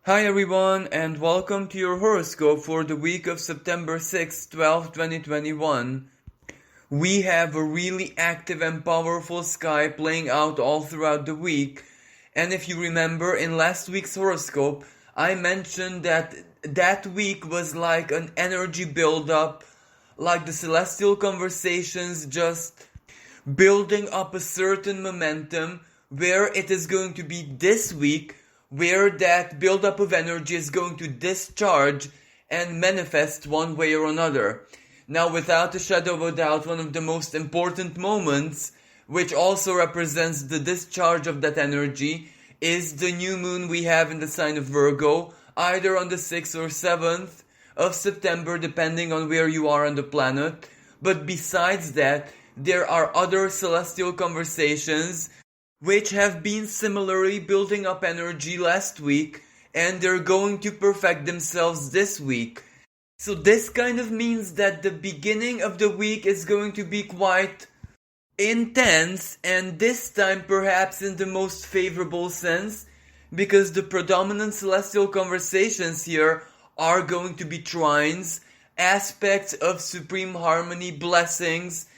Hi everyone, and welcome to your horoscope for the week of September 6th, 12th, 2021. We have a really active and powerful sky playing out all throughout the week. And if you remember, in last week's horoscope, I mentioned that week was like an energy build-up, like the celestial conversations just building up a certain momentum, where it is going to be this week where that buildup of energy is going to discharge and manifest one way or another. Now, without a shadow of a doubt, one of the most important moments, which also represents the discharge of that energy, is the new moon we have in the sign of Virgo, either on the 6th or 7th of September, depending on where you are on the planet. But besides that, there are other celestial conversations which have been similarly building up energy last week, and they're going to perfect themselves this week. So this kind of means that the beginning of the week is going to be quite intense, and this time perhaps in the most favorable sense, because the predominant celestial conversations here are going to be trines, aspects of supreme harmony, blessings.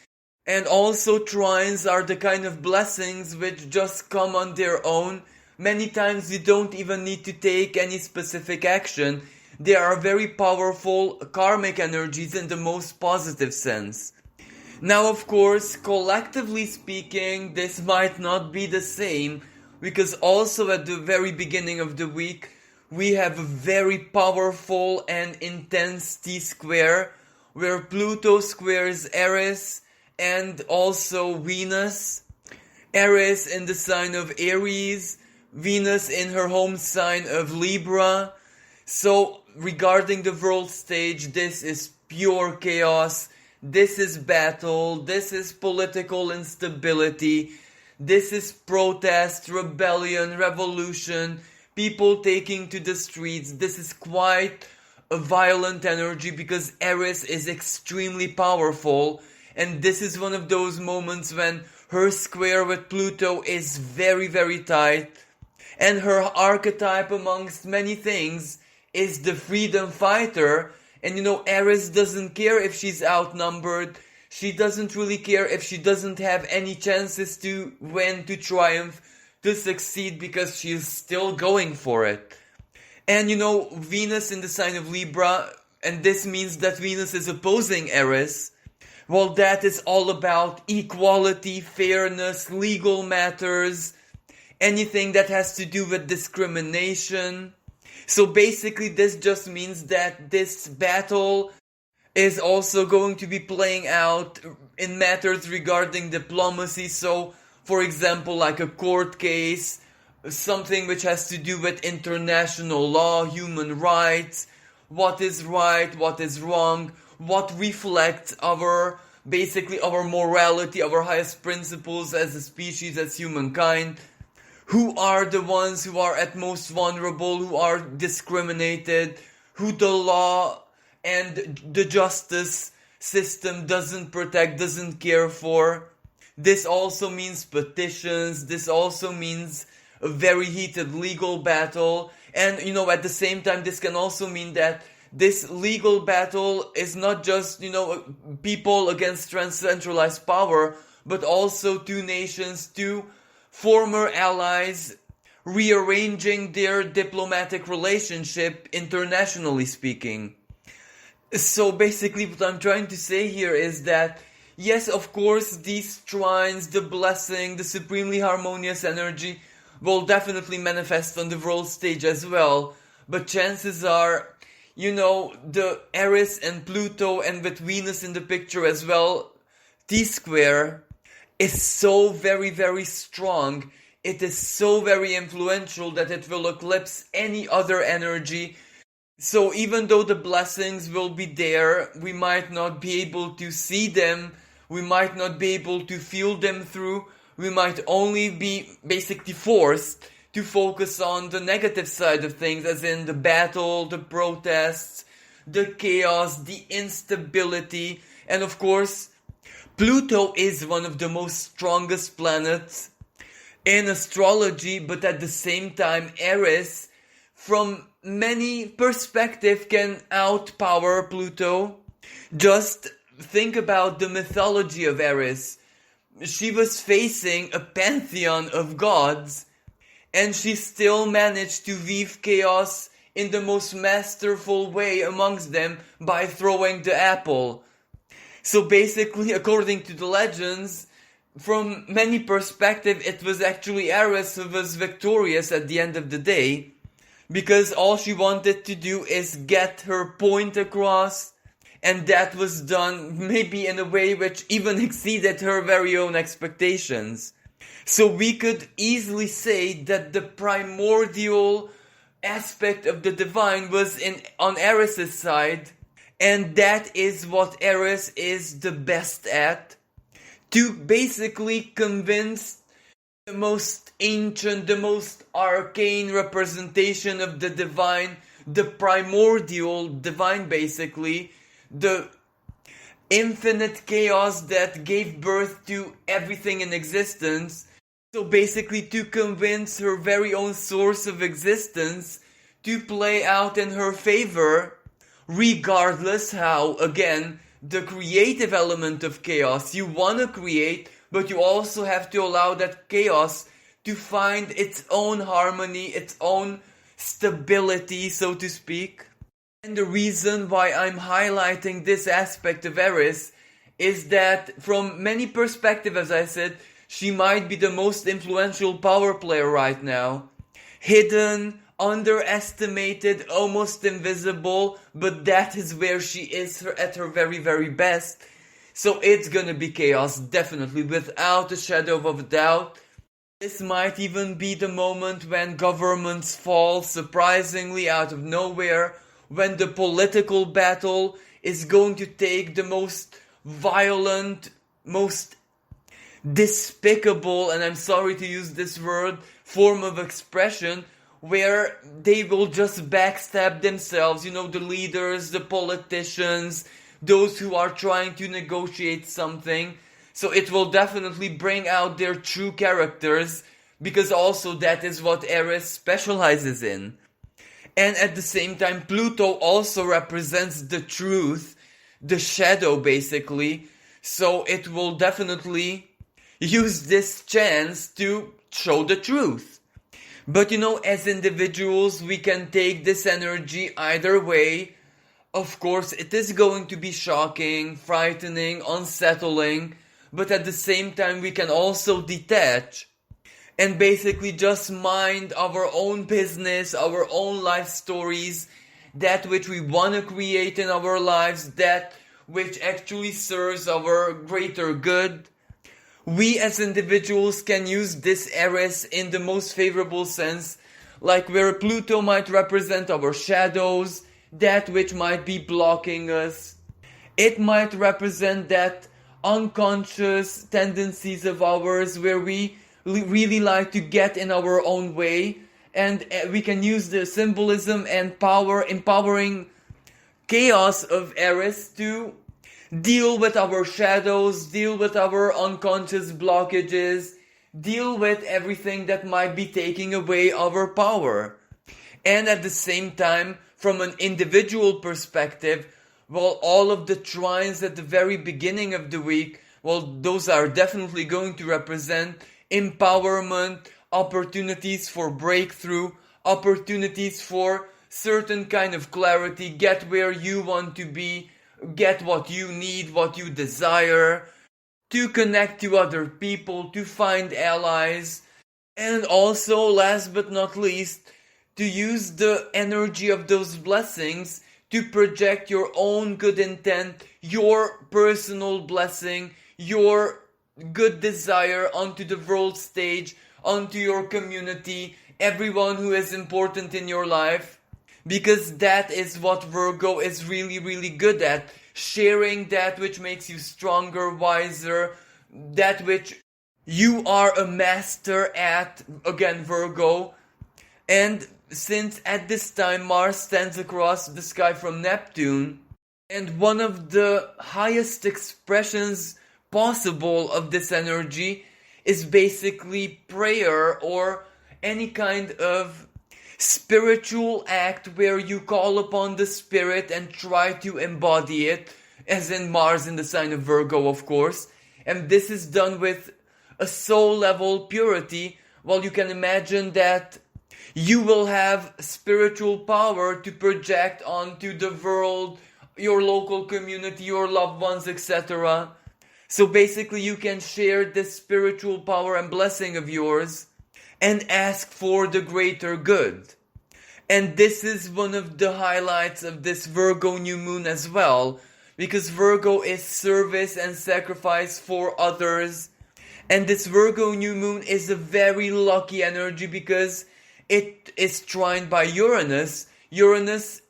And also trines are the kind of blessings which just come on their own. Many times you don't even need to take any specific action. They are very powerful karmic energies in the most positive sense. Now, of course, collectively speaking, this might not be the same, because also at the very beginning of the week, we have a very powerful and intense T-square, where Pluto squares Eris, and also Venus. Eris in the sign of Aries, Venus in her home sign of Libra. So regarding the world stage, this is pure chaos, this is battle, this is political instability, this is protest, rebellion, revolution, people taking to the streets. This is quite a violent energy because Eris is extremely powerful. And this is one of those moments when her square with Pluto is very, very tight. And her archetype, amongst many things, is the freedom fighter. And Eris doesn't care if she's outnumbered. She doesn't really care if she doesn't have any chances to win, to triumph, to succeed, because she's still going for it. And Venus in the sign of Libra, and this means that Venus is opposing Eris. Well, that is all about equality, fairness, legal matters, anything that has to do with discrimination. So basically, this just means that this battle is also going to be playing out in matters regarding diplomacy. So, for example, like a court case, something which has to do with international law, human rights, what is right, what is wrong, what reflects our morality, our highest principles as a species, as humankind. Who are the ones who are at most vulnerable, who are discriminated, who the law and the justice system doesn't protect, doesn't care for. This also means petitions, this also means a very heated legal battle, and at the same time this can also mean that this legal battle is not just, people against centralized power, but also two nations, two former allies, rearranging their diplomatic relationship, internationally speaking. So basically what I'm trying to say here is that, yes, of course, these trines, the blessing, the supremely harmonious energy will definitely manifest on the world stage as well, but chances are, the Eris and Pluto, and with Venus in the picture as well, T-square is so very, very strong. It is so very influential that it will eclipse any other energy. So even though the blessings will be there, we might not be able to see them, we might not be able to feel them through, we might only be basically forced to focus on the negative side of things, as in the battle, the protests, the chaos, the instability, and of course, Pluto is one of the most strongest planets in astrology, but at the same time, Eris, from many perspectives can outpower Pluto. Just think about the mythology of Eris. She was facing a pantheon of gods, and she still managed to weave chaos in the most masterful way amongst them by throwing the apple. So basically, according to the legends, from many perspectives, it was actually Eris who was victorious at the end of the day, because all she wanted to do is get her point across, and that was done maybe in a way which even exceeded her very own expectations. So we could easily say that the primordial aspect of the divine was on Eris's side, and that is what Eris is the best at, to basically convince the most ancient, the most arcane representation of the divine, the primordial divine basically, the infinite chaos that gave birth to everything in existence. So basically to convince her very own source of existence to play out in her favor, regardless how, again, the creative element of chaos, you want to create, but you also have to allow that chaos to find its own harmony, its own stability, so to speak. And the reason why I'm highlighting this aspect of Eris is that from many perspectives, as I said, she might be the most influential power player right now. Hidden, underestimated, almost invisible, but that is where she is at her very, very best. So it's gonna be chaos, definitely, without a shadow of a doubt. This might even be the moment when governments fall surprisingly out of nowhere, when the political battle is going to take the most violent, most despicable, and I'm sorry to use this word, form of expression, where they will just backstab themselves, the leaders, the politicians, those who are trying to negotiate something. So it will definitely bring out their true characters, because also that is what Eris specializes in. And at the same time, Pluto also represents the truth, the shadow basically, so it will definitely use this chance to show the truth. But as individuals, we can take this energy either way. Of course, it is going to be shocking, frightening, unsettling, but at the same time we can also detach and basically just mind our own business, our own life stories, that which we want to create in our lives, that which actually serves our greater good. We as individuals can use this Eris in the most favorable sense, like where Pluto might represent our shadows, that which might be blocking us. It might represent that unconscious tendencies of ours where we really like to get in our own way, and we can use the symbolism and empowering chaos of Eris to deal with our shadows, deal with our unconscious blockages, deal with everything that might be taking away our power. And at the same time, from an individual perspective, all of the trines at the very beginning of the week, those are definitely going to represent empowerment, opportunities for breakthrough, opportunities for certain kind of clarity, get where you want to be, get what you need, what you desire, to connect to other people, to find allies, and also, last but not least, to use the energy of those blessings to project your own good intent, your personal blessing, your good desire onto the world stage, onto your community, everyone who is important in your life. Because that is what Virgo is really, really good at. Sharing that which makes you stronger, wiser, that which you are a master at, again Virgo. And since at this time Mars stands across the sky from Neptune, and one of the highest expressions possible of this energy is basically prayer or any kind of spiritual act where you call upon the spirit and try to embody it, as in Mars in the sign of Virgo, of course. And this is done with a soul level purity. Well, you can imagine that you will have spiritual power to project onto the world, your local community, your loved ones, etc. So basically you can share this spiritual power and blessing of yours and ask for the greater good. And this is one of the highlights of this Virgo new moon as well, because Virgo is service and sacrifice for others. And this Virgo new moon is a very lucky energy because it is trined by Uranus. Uranus,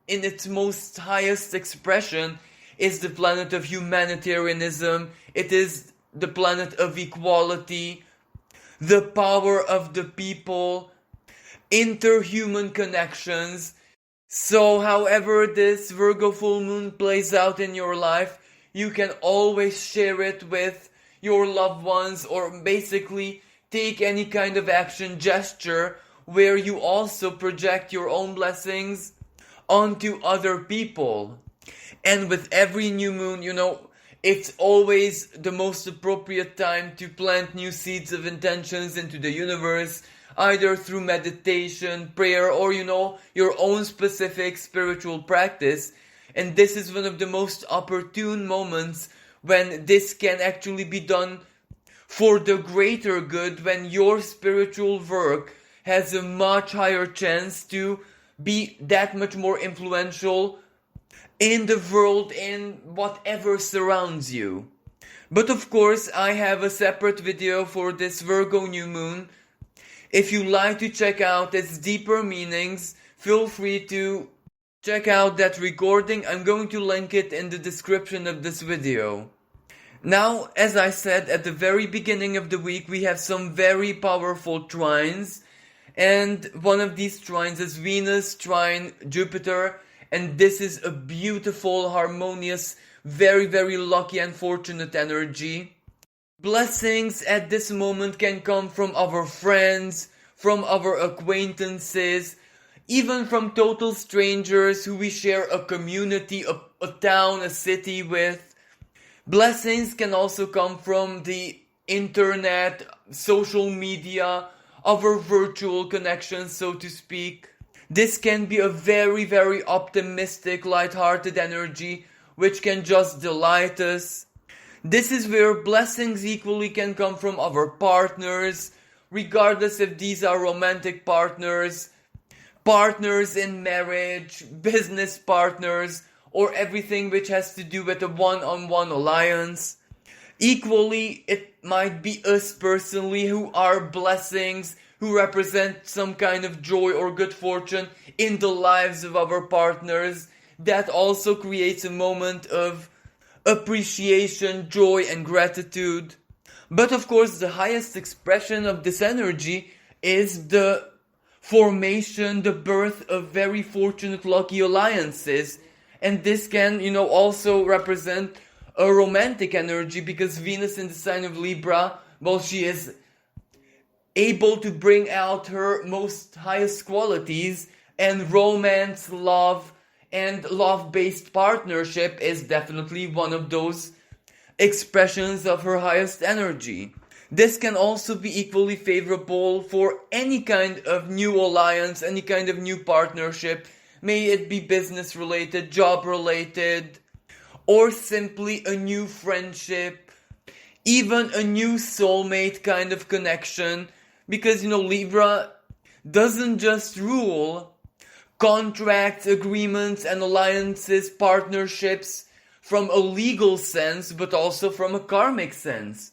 in its most highest expression, is the planet of humanitarianism. It is the planet of equality, the power of the people, interhuman connections. So however this Virgo full moon plays out in your life, you can always share it with your loved ones, or basically take any kind of action gesture where you also project your own blessings onto other people. And with every new moon, it's always the most appropriate time to plant new seeds of intentions into the universe, either through meditation, prayer, or your own specific spiritual practice. And this is one of the most opportune moments when this can actually be done for the greater good, when your spiritual work has a much higher chance to be that much more influential in the world, in whatever surrounds you. But of course, I have a separate video for this Virgo new moon. If you like to check out its deeper meanings, feel free to check out that recording. I'm going to link it in the description of this video. Now, as I said at the very beginning of the week, we have some very powerful trines. And one of these trines is Venus trine Jupiter. And this is a beautiful, harmonious, very, very lucky and fortunate energy. Blessings at this moment can come from our friends, from our acquaintances, even from total strangers who we share a community, a town, a city with. Blessings can also come from the internet, social media, our virtual connections, so to speak. This can be a very, very optimistic, light-hearted energy which can just delight us. This is where blessings equally can come from our partners, regardless if these are romantic partners, partners in marriage, business partners, or everything which has to do with a one-on-one alliance. Equally, it might be us personally who are blessings, who represent some kind of joy or good fortune in the lives of our partners. That also creates a moment of appreciation, joy, and gratitude. But of course, the highest expression of this energy is the formation, the birth of very fortunate, lucky alliances. And this can, also represent a romantic energy, because Venus in the sign of Libra, well, she is able to bring out her most highest qualities, and romance, love, and love-based partnership is definitely one of those expressions of her highest energy. This can also be equally favorable for any kind of new alliance, any kind of new partnership, may it be business related, job related, or simply a new friendship, even a new soulmate kind of connection. Because, Libra doesn't just rule contracts, agreements, and alliances, partnerships from a legal sense, but also from a karmic sense.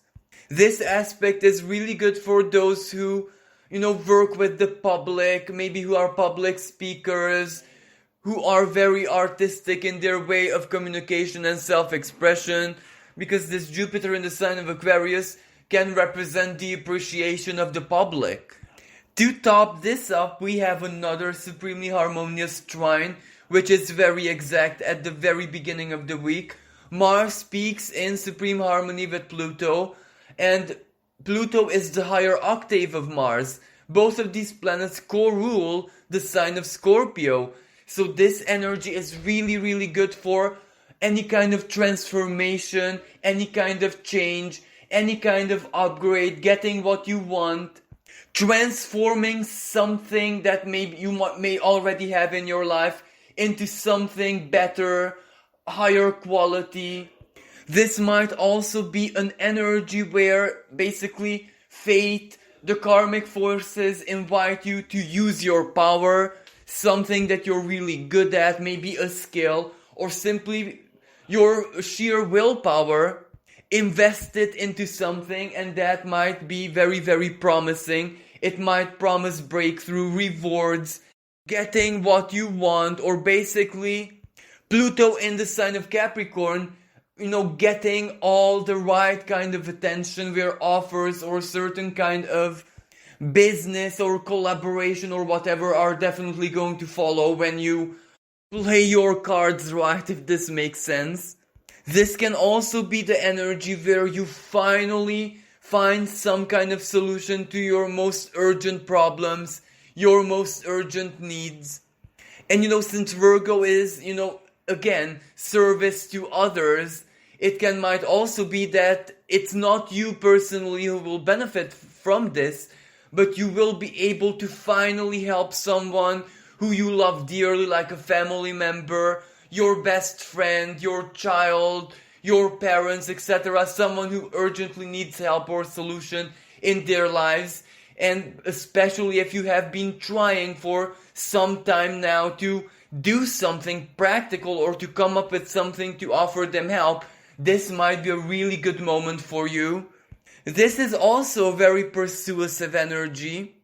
This aspect is really good for those who, work with the public, maybe who are public speakers, who are very artistic in their way of communication and self-expression, because this Jupiter in the sign of Aquarius can represent the appreciation of the public. To top this up, we have another supremely harmonious trine, which is very exact at the very beginning of the week. Mars speaks in supreme harmony with Pluto, and Pluto is the higher octave of Mars. Both of these planets co-rule the sign of Scorpio. So this energy is really, really good for any kind of transformation, any kind of change, any kind of upgrade, getting what you want, transforming something that maybe you may already have in your life into something better, higher quality. This might also be an energy where basically fate, the karmic forces invite you to use your power, something that you're really good at, maybe a skill, or simply your sheer willpower, invest it into something, and that might be very, very promising. It might promise breakthrough, rewards, getting what you want, or basically Pluto in the sign of Capricorn, getting all the right kind of attention where offers or certain kind of business or collaboration or whatever are definitely going to follow when you play your cards right, if this makes sense. This can also be the energy where you finally find some kind of solution to your most urgent problems, your most urgent needs. And since Virgo is, again, service to others, it might also be that it's not you personally who will benefit from this, but you will be able to finally help someone who you love dearly, like a family member, your best friend, your child, your parents, etc. Someone who urgently needs help or solution in their lives. And especially if you have been trying for some time now to do something practical or to come up with something to offer them help, this might be a really good moment for you. This is also a very persuasive energy.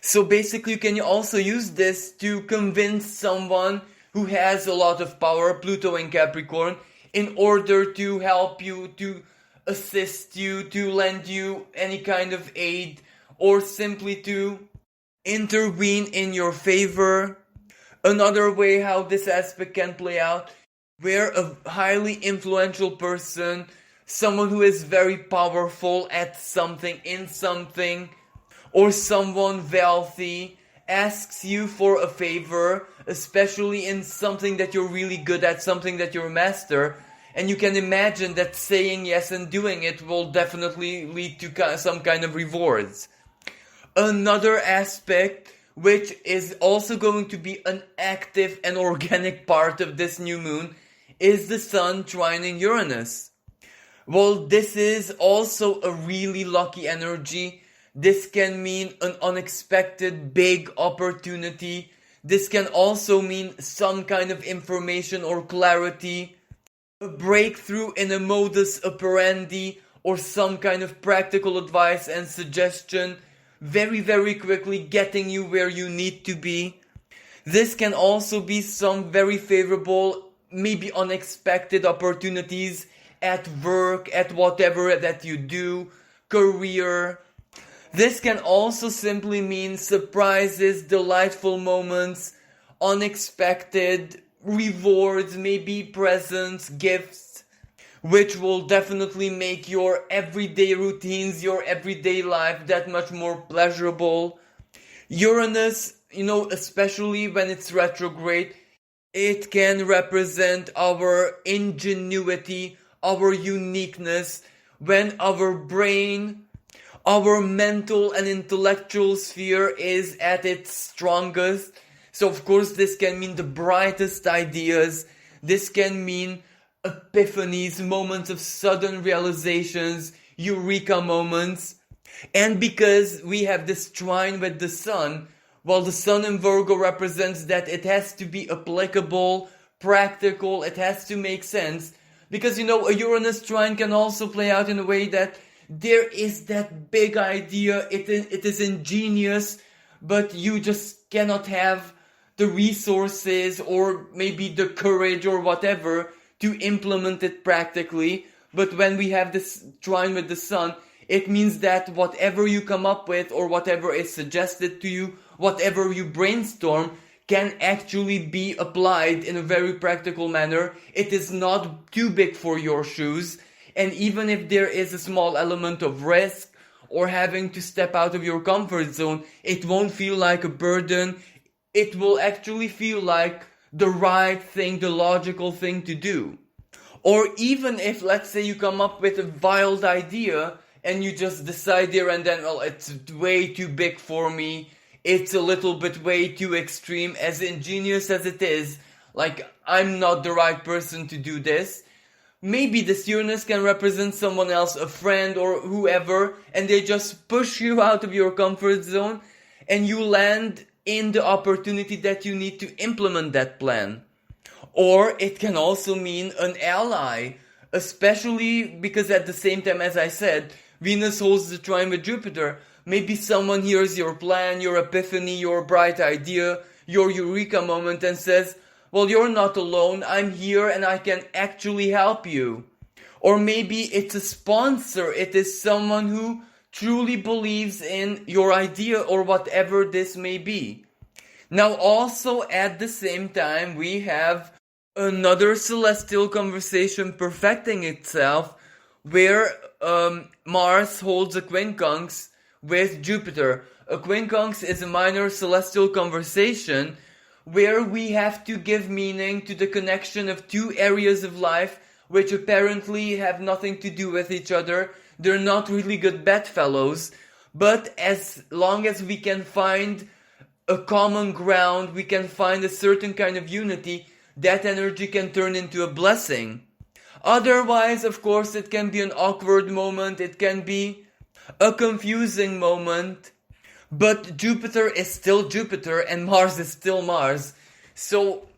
So basically you can also use this to convince someone who has a lot of power, Pluto in Capricorn, in order to help you, to assist you, to lend you any kind of aid, or simply to intervene in your favor. Another way how this aspect can play out, where a highly influential person, someone who is very powerful at something, in something, or someone wealthy asks you for a favor, especially in something that you're really good at, something that you're a master, and you can imagine that saying yes and doing it will definitely lead to some kind of rewards. Another aspect, which is also going to be an active and organic part of this new moon, is the Sun trining Uranus. Well, this is also a really lucky energy. This can mean an unexpected big opportunity. This can also mean some kind of information or clarity, a breakthrough in a modus operandi, or some kind of practical advice and suggestion, very, very quickly getting you where you need to be. This can also be some very favorable, maybe unexpected opportunities at work, at whatever that you do, career. This can also simply mean surprises, delightful moments, unexpected rewards, maybe presents, gifts, which will definitely make your everyday routines, your everyday life that much more pleasurable. Uranus, especially when it's retrograde, it can represent our ingenuity, our uniqueness, when our brain, our mental and intellectual sphere is at its strongest. So of course this can mean the brightest ideas. This can mean epiphanies, moments of sudden realizations, eureka moments. And because we have this trine with the Sun, well, the Sun in Virgo represents that it has to be applicable, practical, it has to make sense. Because, a Uranus trine can also play out in a way that there is that big idea, it is ingenious, but you just cannot have the resources or maybe the courage or whatever to implement it practically. But when we have this trine with the Sun, it means that whatever you come up with or whatever is suggested to you, whatever you brainstorm, can actually be applied in a very practical manner. It is not too big for your shoes. And even if there is a small element of risk or having to step out of your comfort zone, it won't feel like a burden. it will actually feel like the right thing, the logical thing to do. Or even if, let's say, you come up with a wild idea and you just decide there and then, well, it's way too big for me, it's a little bit way too extreme, as ingenious as it is, like, I'm not the right person to do this. Maybe this Uranus can represent someone else, a friend or whoever, and they just push you out of your comfort zone and you land in the opportunity that you need to implement that plan. Or it can also mean an ally, especially because at the same time, as I said, Venus holds the trine with Jupiter. Maybe someone hears your plan, your epiphany, your bright idea, your eureka moment and says, well, you're not alone, I'm here and I can actually help you. Or maybe it's a sponsor, it is someone who truly believes in your idea or whatever this may be. Now also at the same time we have another celestial conversation perfecting itself where Mars holds a quincunx with Jupiter. A quincunx is a minor celestial conversation where we have to give meaning to the connection of two areas of life which apparently have nothing to do with each other. They're not really good bedfellows, but as long as we can find a common ground, we can find a certain kind of unity, that energy can turn into a blessing. Otherwise, of course, it can be an awkward moment, it can be a confusing moment, but Jupiter is still Jupiter and Mars is still Mars. So,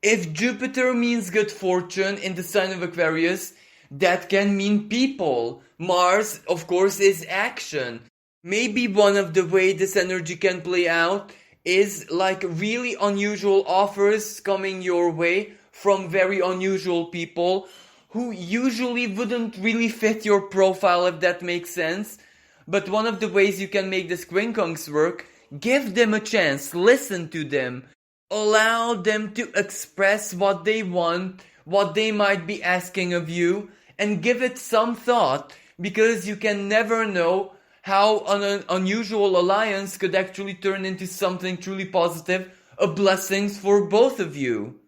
if Jupiter means good fortune in the sign of Aquarius, that can mean people. Mars, of course, is action. Maybe one of the way this energy can play out is like really unusual offers coming your way from very unusual people who usually wouldn't really fit your profile, if that makes sense. But one of the ways you can make this quincunx work, give them a chance, listen to them, allow them to express what they want, what they might be asking of you, and give it some thought, because you can never know how an unusual alliance could actually turn into something truly positive, a blessings for both of you.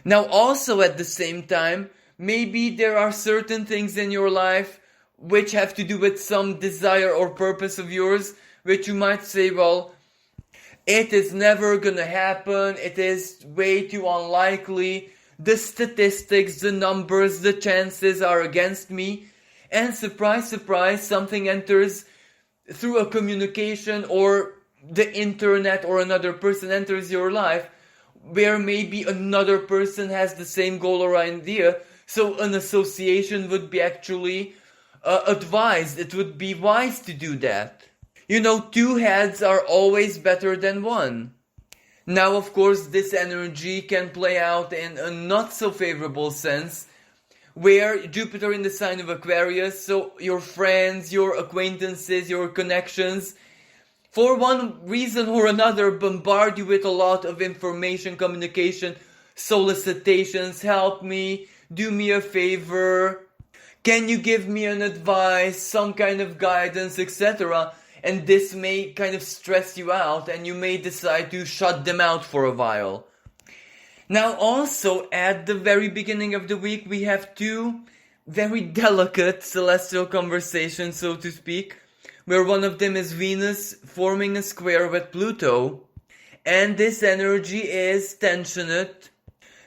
Now also at the same time, maybe there are certain things in your life which have to do with some desire or purpose of yours, which you might say, well, it is never gonna happen, it is way too unlikely, the statistics, the numbers, the chances are against me, and surprise, surprise, something enters through a communication or the internet or another person enters your life where maybe another person has the same goal or idea, so an association would be actually advised, it would be wise to do that. You know, two heads are always better than one. Now, of course, this energy can play out in a not so favorable sense, where Jupiter in the sign of Aquarius, so your friends, your acquaintances, your connections, for one reason or another, bombard you with a lot of information, communication, solicitations, help me, do me a favor, can you give me an advice, some kind of guidance, etc. And this may kind of stress you out and you may decide to shut them out for a while. Now also at the very beginning of the week we have two very delicate celestial conversations, so to speak, where one of them is Venus forming a square with Pluto, and this energy is tensionate.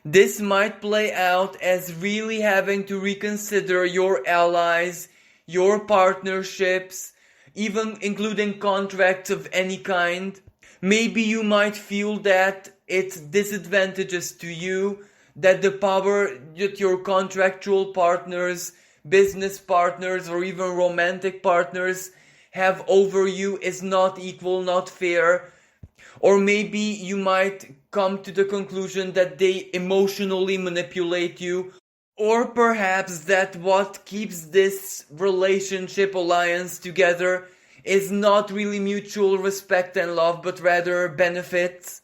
This might play out as really having to reconsider your allies, your partnerships, even including contracts of any kind. Maybe you might feel that it's disadvantageous to you, that the power that your contractual partners, business partners, or even romantic partners have over you is not equal, not fair. Or maybe you might come to the conclusion that they emotionally manipulate you, or perhaps that what keeps this relationship, alliance together is not really mutual respect and love, but rather benefits.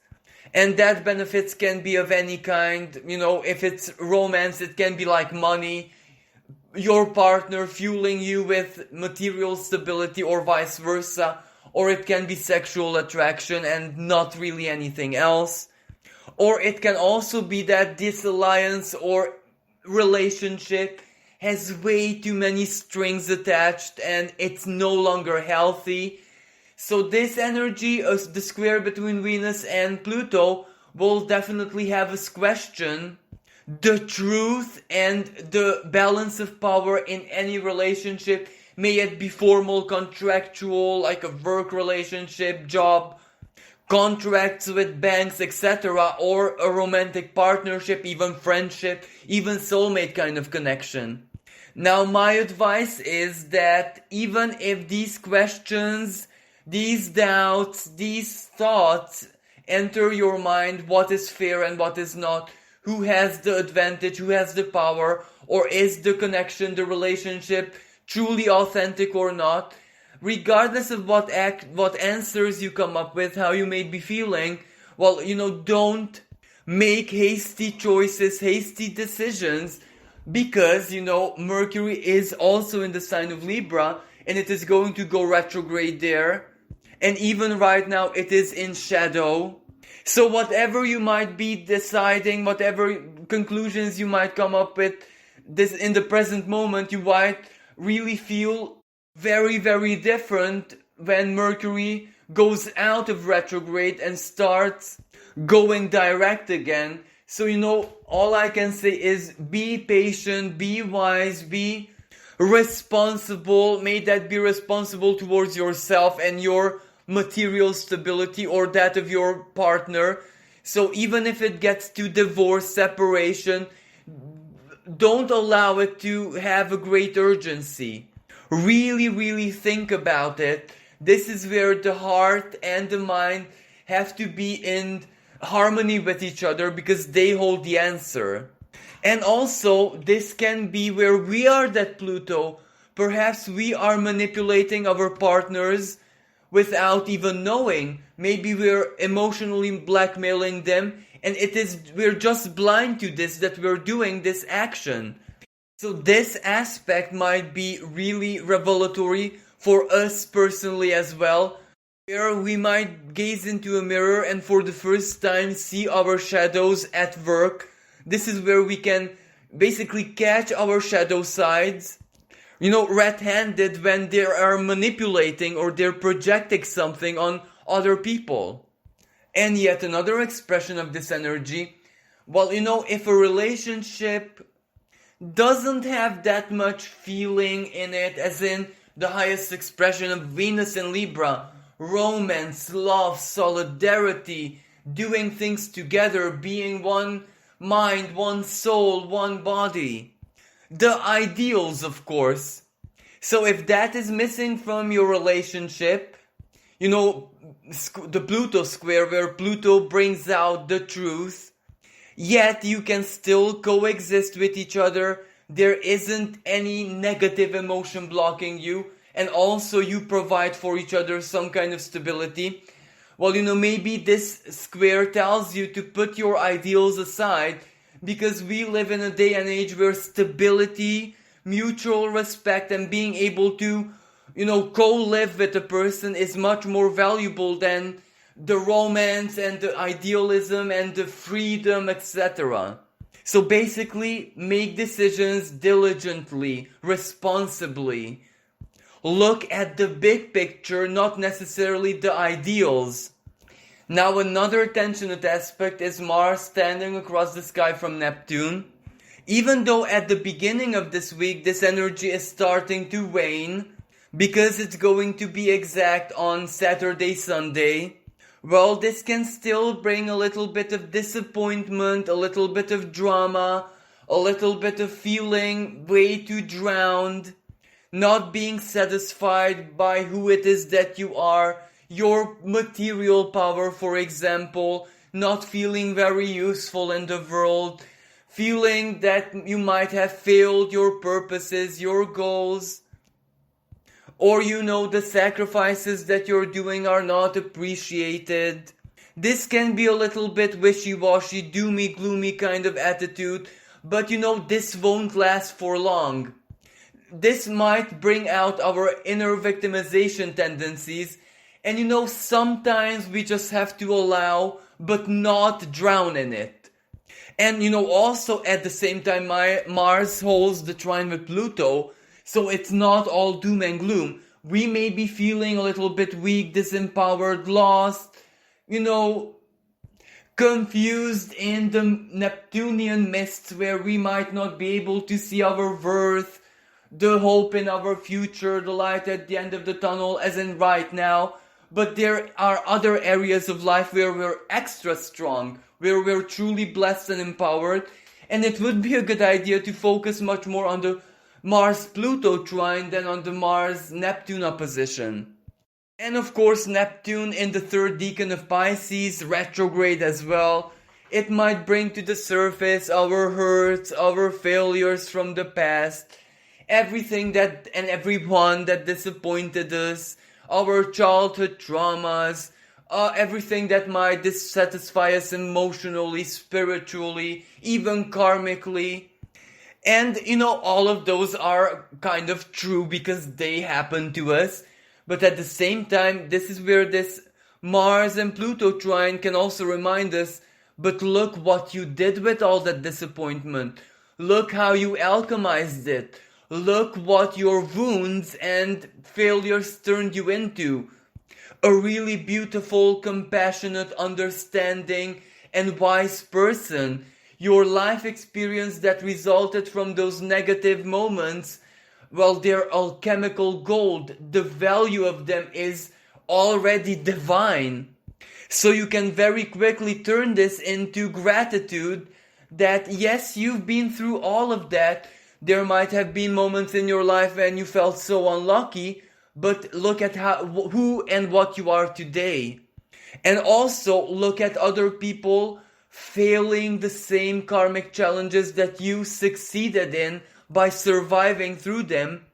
And that benefits can be of any kind. You know, if it's romance, it can be like money, your partner fueling you with material stability, or vice versa. or it can be sexual attraction and not really anything else. Or it can also be that this alliance or relationship has way too many strings attached and it's no longer healthy. So this energy, the square between Venus and Pluto, will definitely have us question the truth and the balance of power in any relationship, may it be formal, contractual, like a work relationship, job, contracts with banks, etc., or a romantic partnership, even friendship, even soulmate kind of connection. Now, my advice is that even if these questions, these doubts, these thoughts enter your mind, what is fair and what is not, who has the advantage, who has the power, or is the connection, the relationship truly authentic or not, regardless of what answers you come up with, how you may be feeling, well, don't make hasty choices, hasty decisions, because, Mercury is also in the sign of Libra, and it is going to go retrograde there. And even right now, it is in shadow. So whatever you might be deciding, whatever conclusions you might come up with, this in the present moment, you might really feel very, very different when Mercury goes out of retrograde and starts going direct again. So, all I can say is be patient, be wise, be responsible. May that be responsible towards yourself and your material stability or that of your partner. So even if it gets to divorce, separation, don't allow it to have a great urgency. Really, really think about it. This is where the heart and the mind have to be in harmony with each other because they hold the answer. And also, this can be where we are that Pluto. Perhaps we are manipulating our partners without even knowing. Maybe we're emotionally blackmailing them, and we're just blind to this, that we're doing this action. So this aspect might be really revelatory for us personally as well, where we might gaze into a mirror and for the first time see our shadows at work. This is where we can basically catch our shadow sides, red-handed, when they are manipulating or they're projecting something on other people. And yet another expression of this energy, if a relationship doesn't have that much feeling in it, as in the highest expression of Venus and Libra, romance, love, solidarity, doing things together, being one mind, one soul, one body. The ideals, of course. So if that is missing from your relationship, the Pluto square, where Pluto brings out the truth, yet you can still coexist with each other. There isn't any negative emotion blocking you, and also you provide for each other some kind of stability. Well, maybe this square tells you to put your ideals aside, because we live in a day and age where stability, mutual respect, and being able to, co-live with a person is much more valuable than the romance and the idealism and the freedom, etc. So basically, make decisions diligently, responsibly. Look at the big picture, not necessarily the ideals. Now another tensioned aspect is Mars standing across the sky from Neptune. Even though at the beginning of this week this energy is starting to wane, because it's going to be exact on Saturday, Sunday, well, this can still bring a little bit of disappointment, a little bit of drama, a little bit of feeling way too drowned, not being satisfied by who it is that you are, your material power, for example, not feeling very useful in the world, feeling that you might have failed your purposes, your goals, or the sacrifices that you're doing are not appreciated. This can be a little bit wishy-washy, doomy, gloomy kind of attitude, but this won't last for long. This might bring out our inner victimization tendencies, And sometimes we just have to allow, but not drown in it. And also at the same time, Mars holds the trine with Pluto, so it's not all doom and gloom. We may be feeling a little bit weak, disempowered, lost, confused in the Neptunian mists where we might not be able to see our worth, the hope in our future, the light at the end of the tunnel, as in right now. But there are other areas of life where we're extra strong, where we're truly blessed and empowered. And it would be a good idea to focus much more on the Mars-Pluto trine than on the Mars-Neptune opposition. And of course, Neptune in the third decan of Pisces, retrograde as well. It might bring to the surface our hurts, our failures from the past, everything that and everyone that disappointed us, our childhood traumas, everything that might dissatisfy us emotionally, spiritually, even karmically. And all of those are kind of true because they happen to us. But at the same time, this is where this Mars and Pluto trine can also remind us, but look what you did with all that disappointment. Look how you alchemized it. Look what your wounds and failures turned you into. A really beautiful, compassionate, understanding, and wise person. Your life experience that resulted from those negative moments, well, they're alchemical gold. The value of them is already divine. So you can very quickly turn this into gratitude that yes, you've been through all of that. There might have been moments in your life when you felt so unlucky, but look at who and what you are today. And also look at other people failing the same karmic challenges that you succeeded in by surviving through them.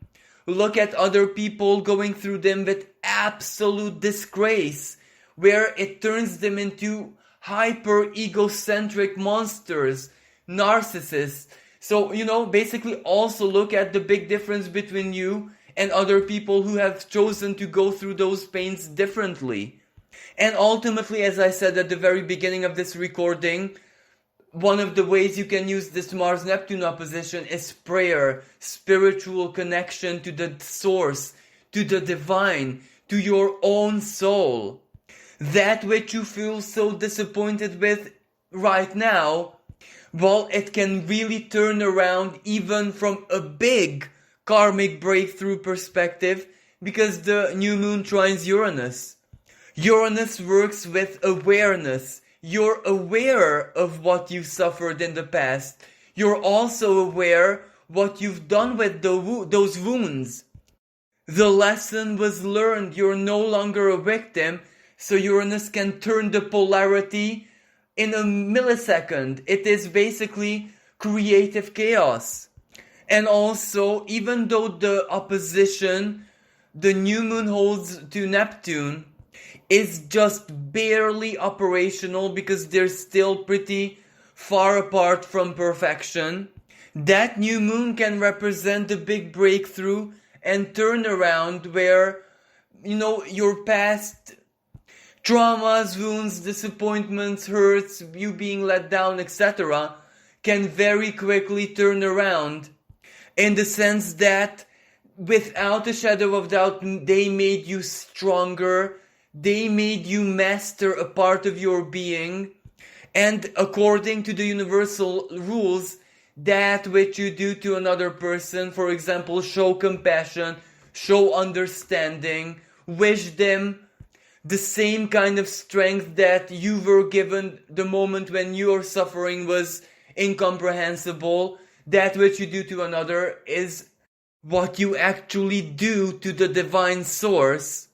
Look at other people going through them with absolute disgrace, where it turns them into hyper egocentric monsters, narcissists. So, basically also look at the big difference between you and other people who have chosen to go through those pains differently. And ultimately, as I said at the very beginning of this recording, one of the ways you can use this Mars-Neptune opposition is prayer, spiritual connection to the source, to the divine, to your own soul. That which you feel so disappointed with right now, well, it can really turn around even from a big karmic breakthrough perspective, because the new moon trines Uranus. Uranus works with awareness. You're aware of what you suffered in the past. You're also aware what you've done with those wounds. The lesson was learned. You're no longer a victim, so Uranus can turn the polarity in a millisecond. It is basically creative chaos. And also, even though the opposition the new moon holds to Neptune is just barely operational because they're still pretty far apart from perfection, that new moon can represent a big breakthrough and turnaround where, your past traumas, wounds, disappointments, hurts, you being let down, etc., can very quickly turn around, in the sense that without a shadow of doubt, they made you stronger, they made you master a part of your being, and according to the universal rules, that which you do to another person, for example, show compassion, show understanding, wish them the same kind of strength that you were given the moment when your suffering was incomprehensible. That which you do to another is what you actually do to the divine source.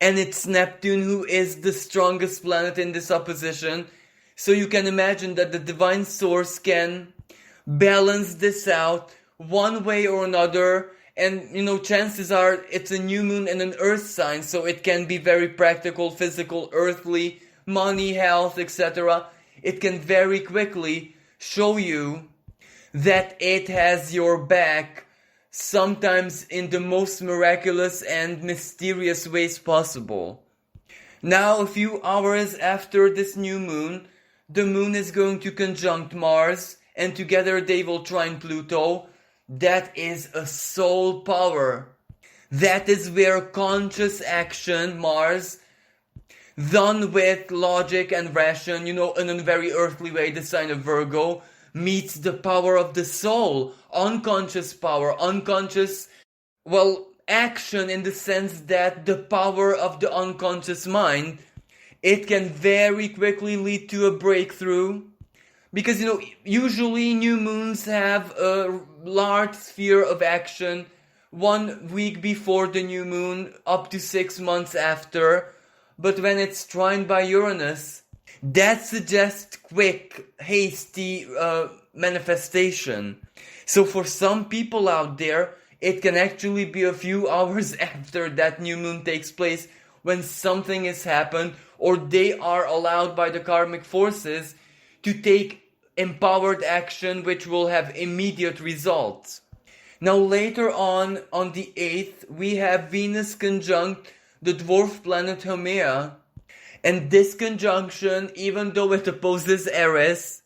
And it's Neptune who is the strongest planet in this opposition. So you can imagine that the divine source can balance this out one way or another. And, chances are it's a new moon and an earth sign, so it can be very practical, physical, earthly, money, health, etc. It can very quickly show you that it has your back, sometimes in the most miraculous and mysterious ways possible. Now, a few hours after this new moon, the moon is going to conjunct Mars, and together they will trine Pluto. That is a soul power. That is where conscious action, Mars, done with logic and ration, in a very earthly way, the sign of Virgo, meets the power of the soul, unconscious power, action in the sense that the power of the unconscious mind, it can very quickly lead to a breakthrough. Because, usually new moons have a large sphere of action 1 week before the new moon, up to 6 months after. But when it's trined by Uranus, that suggests quick, hasty manifestation. So for some people out there, it can actually be a few hours after that new moon takes place when something has happened, or they are allowed by the karmic forces to take empowered action which will have immediate results. Now later on the 8th, we have Venus conjunct the dwarf planet Haumea. And this conjunction, even though it opposes Eris,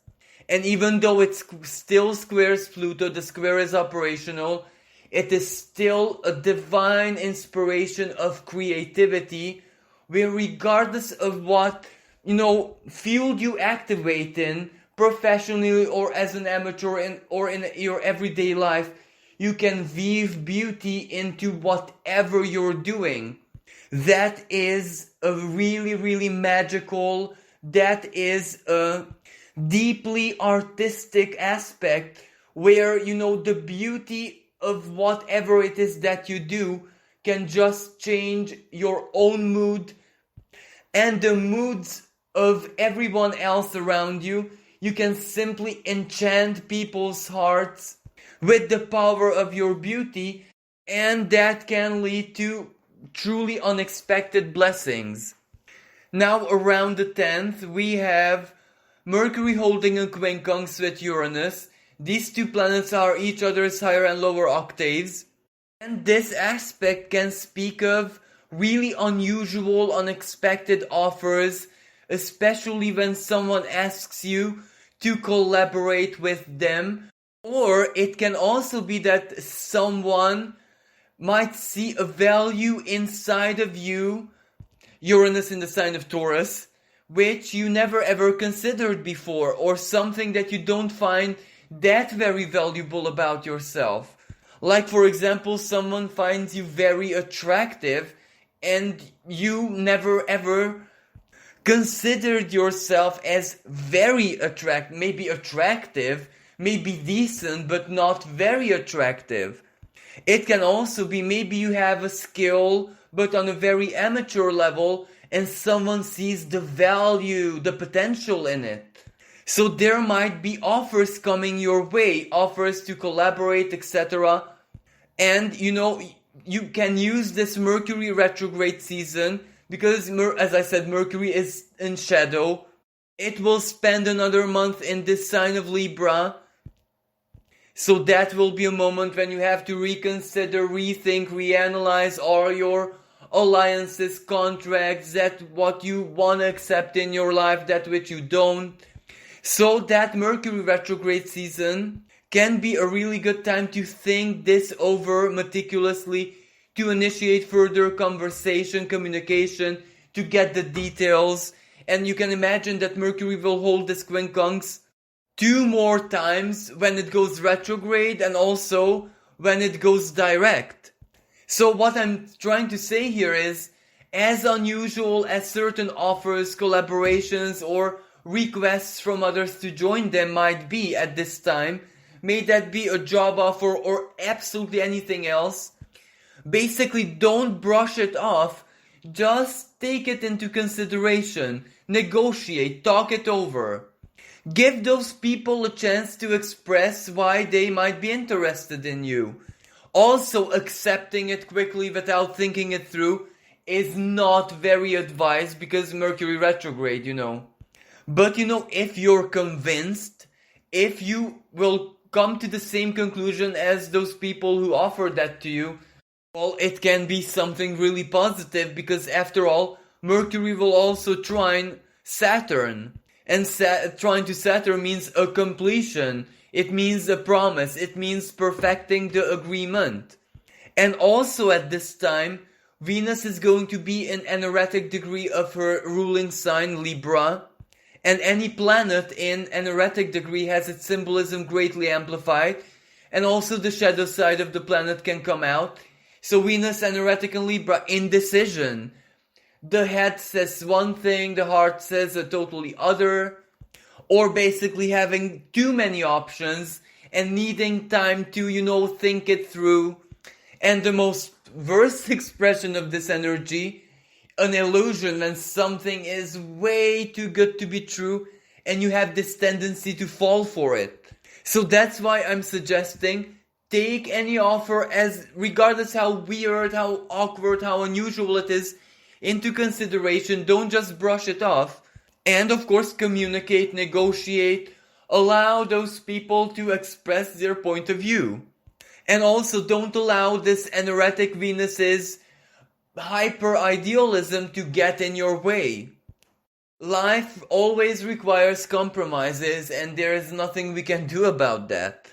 and even though it still squares Pluto, the square is operational, it is still a divine inspiration of creativity, where regardless of what, field you activate in, professionally or as an amateur or in your everyday life, you can weave beauty into whatever you're doing. That is a really, really magical, that is a deeply artistic aspect where, the beauty of whatever it is that you do can just change your own mood and the moods of everyone else around you. You can simply enchant people's hearts with the power of your beauty, and that can lead to truly unexpected blessings. Now around the 10th, we have Mercury holding a quincunx with Uranus. These two planets are each other's higher and lower octaves. And this aspect can speak of really unusual, unexpected offers, especially when someone asks you to collaborate with them. Or it can also be that someone might see a value inside of you, Uranus in the sign of Taurus, which you never ever considered before, or something that you don't find that very valuable about yourself. Like, for example, someone finds you very attractive and you never ever considered yourself as very attractive, maybe decent, but not very attractive. It can also be maybe you have a skill, but on a very amateur level, and someone sees the value, the potential in it. So there might be offers coming your way, offers to collaborate, etc. And you can use this Mercury retrograde season, because as I said, Mercury is in shadow. It will spend another month in this sign of Libra. So that will be a moment when you have to reconsider, rethink, reanalyze all your alliances, contracts, that what you want to accept in your life, that which you don't. So that Mercury retrograde season can be a really good time to think this over meticulously, to initiate further conversation, communication, to get the details. And you can imagine that Mercury will hold this quincunx 2 more times when it goes retrograde and also when it goes direct. So what I'm trying to say here is, as unusual as certain offers, collaborations, or requests from others to join them might be at this time, may that be a job offer or absolutely anything else, basically don't brush it off, just take it into consideration, negotiate, talk it over. Give those people a chance to express why they might be interested in you. Also, accepting it quickly without thinking it through is not very advised, because Mercury retrograde, But if you're convinced, if you will come to the same conclusion as those people who offered that to you, well, it can be something really positive, because after all, Mercury will also trine Saturn. And trine to Saturn means a completion. It means a promise. It means perfecting the agreement. And also at this time, Venus is going to be in an erratic degree of her ruling sign, Libra. And any planet in an erratic degree has its symbolism greatly amplified. And also the shadow side of the planet can come out. So Venus and erratic in Libra, indecision. The head says one thing, the heart says a totally other. Or basically having too many options and needing time to, think it through. And the most worst expression of this energy, an illusion when something is way too good to be true and you have this tendency to fall for it. So that's why I'm suggesting take any offer as regardless how weird, how awkward, how unusual it is into consideration. Don't just brush it off. And of course communicate, negotiate, allow those people to express their point of view. And also don't allow this erratic Venus's hyper-idealism to get in your way. Life always requires compromises and there is nothing we can do about that.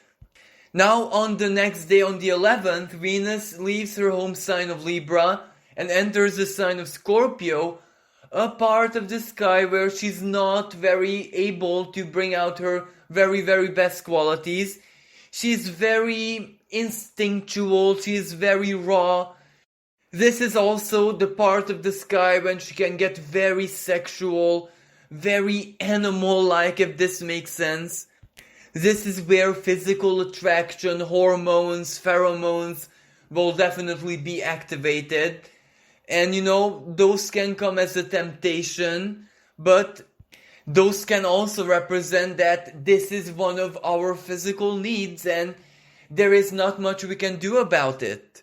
Now on the next day, on the 11th, Venus leaves her home sign of Libra and enters the sign of Scorpio, a part of the sky where she's not very able to bring out her very, very best qualities. She's very instinctual, she's very raw. This is also the part of the sky when she can get very sexual, very animal-like, if this makes sense. This is where physical attraction, hormones, pheromones will definitely be activated. And those can come as a temptation, but those can also represent that this is one of our physical needs and there is not much we can do about it.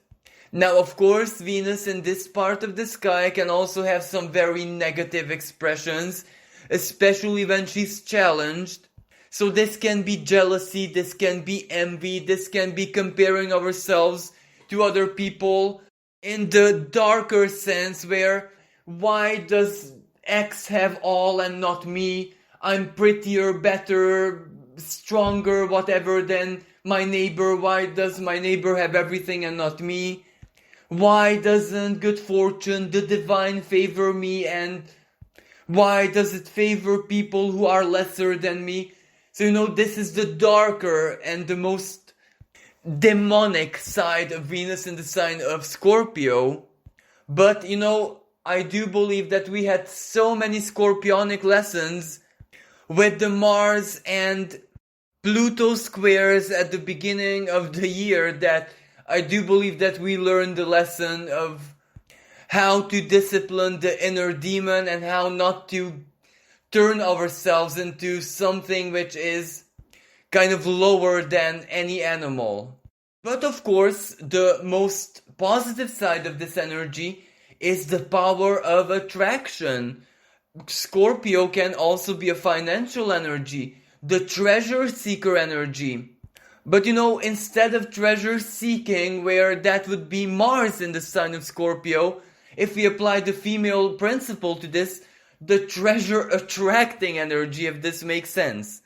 Now, of course, Venus in this part of the sky can also have some very negative expressions, especially when she's challenged. So this can be jealousy, this can be envy, this can be comparing ourselves to other people in the darker sense where, why does X have all and not me? I'm prettier, better, stronger, whatever than my neighbor. Why does my neighbor have everything and not me? Why doesn't good fortune, the divine, favor me, and why does it favor people who are lesser than me? So this is the darker and the most demonic side of Venus in the sign of Scorpio. But I do believe that we had so many scorpionic lessons with the Mars and Pluto squares at the beginning of the year that I do believe that we learned the lesson of how to discipline the inner demon and how not to turn ourselves into something which is kind of lower than any animal. But of course, the most positive side of this energy is the power of attraction. Scorpio can also be a financial energy, the treasure seeker energy. But instead of treasure seeking, where that would be Mars in the sign of Scorpio, if we apply the female principle to this, the treasure attracting energy, if this makes sense.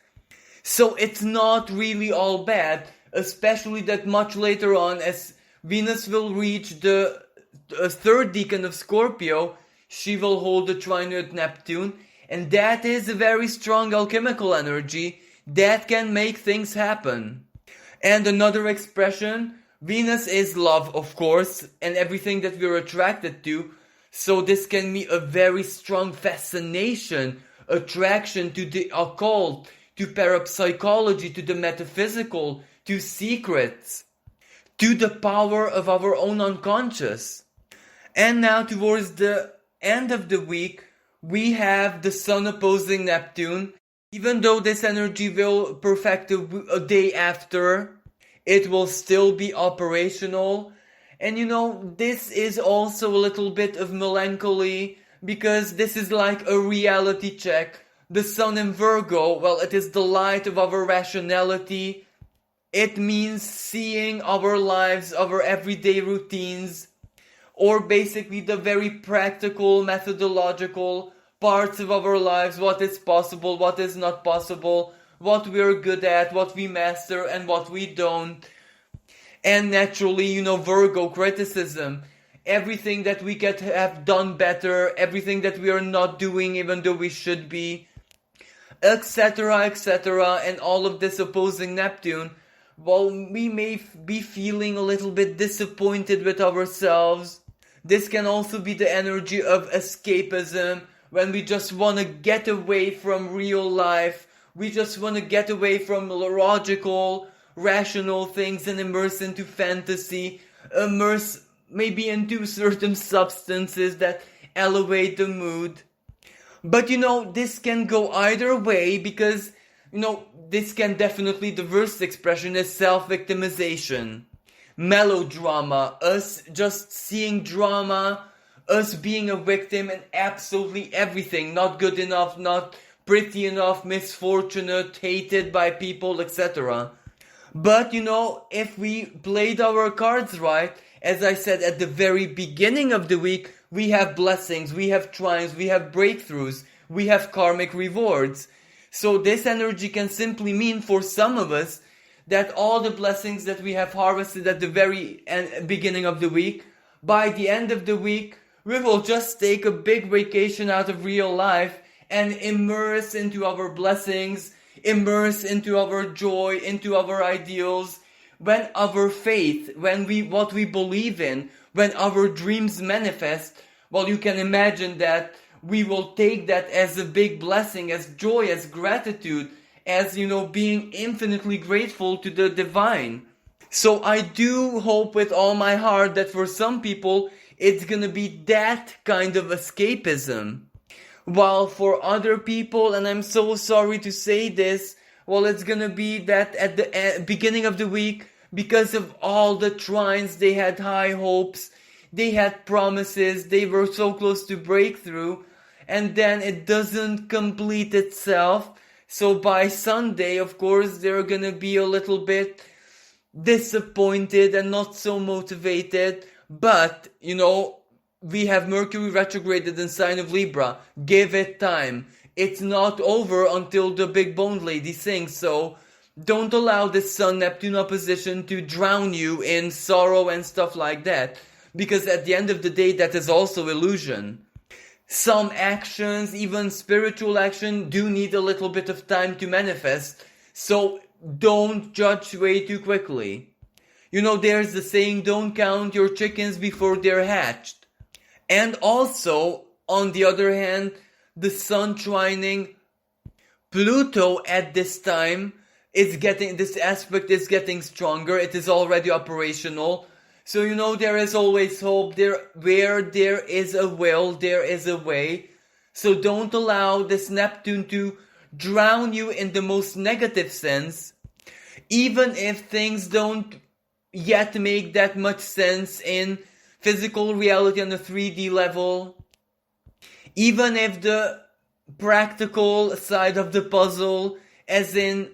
So it's not really all bad, especially that much later on, as Venus will reach the third decan of Scorpio, she will hold the trine with Neptune, and that is a very strong alchemical energy that can make things happen. And another expression, Venus is love, of course, and everything that we're attracted to. So this can be a very strong fascination, attraction to the occult, to parapsychology, to the metaphysical, to secrets, to the power of our own unconscious. And now towards the end of the week, we have the Sun opposing Neptune. Even though this energy will perfect a day after, it will still be operational. And this is also a little bit of melancholy, because this is like a reality check. The Sun in Virgo, well, it is the light of our rationality. It means seeing our lives, our everyday routines, or basically the very practical, methodological parts of our lives, what is possible, what is not possible, what we're good at, what we master, and what we don't. And naturally, Virgo criticism. Everything that we could have done better, everything that we are not doing even though we should be, etc., etc., and all of this opposing Neptune. While we may be feeling a little bit disappointed with ourselves, this can also be the energy of escapism, when we just want to get away from real life. We just want to get away from logical, rational things and immerse into fantasy, immerse maybe into certain substances that elevate the mood. But this can go either way, because this can definitely, the worst expression is self-victimization, melodrama, us just seeing drama, us being a victim in absolutely everything, not good enough, not pretty enough, misfortunate, hated by people, etc. But if we played our cards right, as I said at the very beginning of the week, we have blessings, we have trines, we have breakthroughs, we have karmic rewards. So this energy can simply mean for some of us that all the blessings that we have harvested at the very beginning of the week, by the end of the week, we will just take a big vacation out of real life and immerse into our blessings, immerse into our joy, into our ideals, when our faith, what we believe in, when our dreams manifest. Well, you can imagine that we will take that as a big blessing, as joy, as gratitude, as being infinitely grateful to the divine. So I do hope with all my heart that for some people it's gonna be that kind of escapism. While for other people, and I'm so sorry to say this, well, it's gonna be that at the beginning of the week, because of all the trines, they had high hopes, they had promises, they were so close to breakthrough, and then it doesn't complete itself. So by Sunday, of course, they're gonna be a little bit disappointed and not so motivated. But, we have Mercury retrograded in sign of Libra. Give it time. It's not over until the big boned lady sings. So don't allow this Sun-Neptune opposition to drown you in sorrow and stuff like that. Because at the end of the day, that is also illusion. Some actions, even spiritual action, do need a little bit of time to manifest. So don't judge way too quickly. There's the saying, don't count your chickens before they're hatched. And also, on the other hand, the Sun trining Pluto at this time this aspect is getting stronger. It is already operational. So, there is always hope. Where there is a will, there is a way. So don't allow this Neptune to drown you in the most negative sense. Even if things don't yet make that much sense in physical reality on the 3D level. Even if the practical side of the puzzle, as in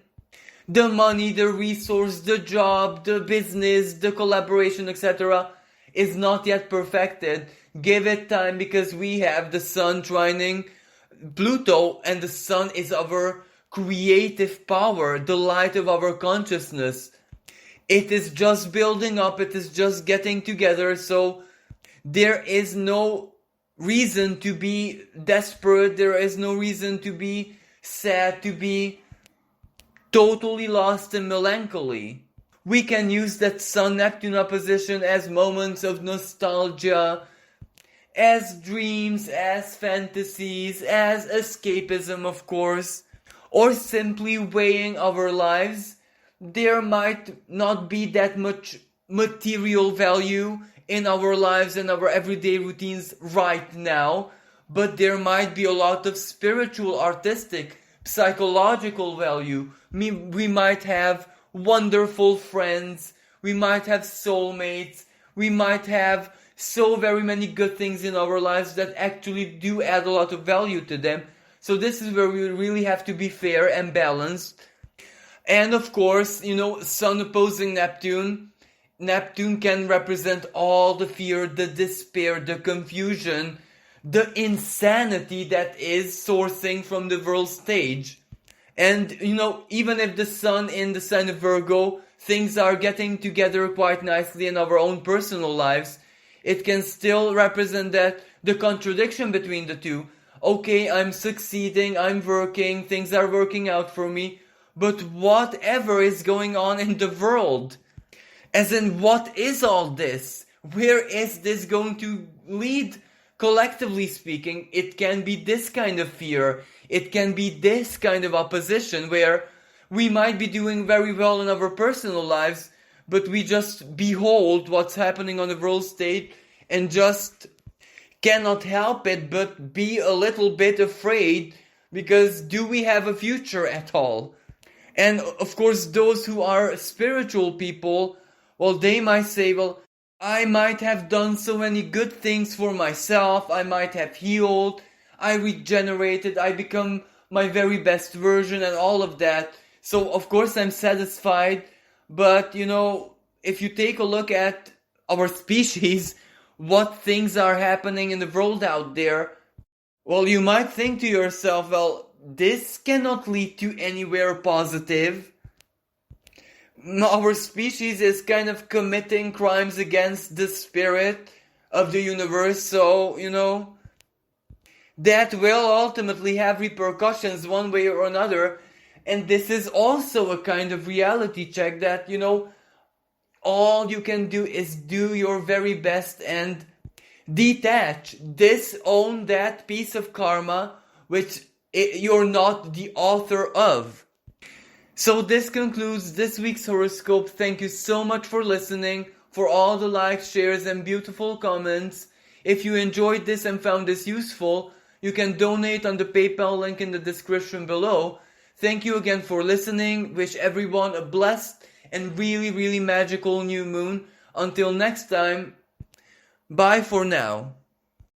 the money, the resource, the job, the business, the collaboration, etc., is not yet perfected. Give it time, because we have the Sun trining Pluto, and the Sun is our creative power, the light of our consciousness. It is just building up, it is just getting together, so there is no reason to be desperate, there is no reason to be sad, to be totally lost in melancholy. We can use that Sun-Neptune opposition as moments of nostalgia, as dreams, as fantasies, as escapism, of course, or simply weighing our lives. There might not be that much material value in our lives and our everyday routines right now, but there might be a lot of spiritual, artistic, psychological value. We might have wonderful friends, we might have soulmates, we might have so very many good things in our lives that actually do add a lot of value to them. So this is where we really have to be fair and balanced. And of course, Sun opposing Neptune Neptune can represent all the fear, the despair, the confusion, the insanity that is sourcing from the world stage. And, even if the sun in the sign of Virgo, things are getting together quite nicely in our own personal lives, it can still represent that the contradiction between the two. Okay, I'm succeeding, I'm working, things are working out for me, but whatever is going on in the world, as in what is all this? Where is this going to lead? Collectively speaking, it can be this kind of fear, it can be this kind of opposition where we might be doing very well in our personal lives, but we just behold what's happening on the world stage and just cannot help it but be a little bit afraid, because do we have a future at all? And of course, those who are spiritual people, well, they might say, well, I might have done so many good things for myself, I might have healed, I regenerated, I become my very best version and all of that. So of course I'm satisfied, but if you take a look at our species, what things are happening in the world out there, well, you might think to yourself, well, this cannot lead to anywhere positive. Our species is kind of committing crimes against the spirit of the universe, so, that will ultimately have repercussions one way or another. And this is also a kind of reality check that, all you can do is do your very best and detach, disown that piece of karma which you're not the author of. So this concludes this week's horoscope. Thank you so much for listening, for all the likes, shares, and beautiful comments. If you enjoyed this and found this useful, you can donate on the PayPal link in the description below. Thank you again for listening. Wish everyone a blessed and really, really magical new moon. Until next time, bye for now.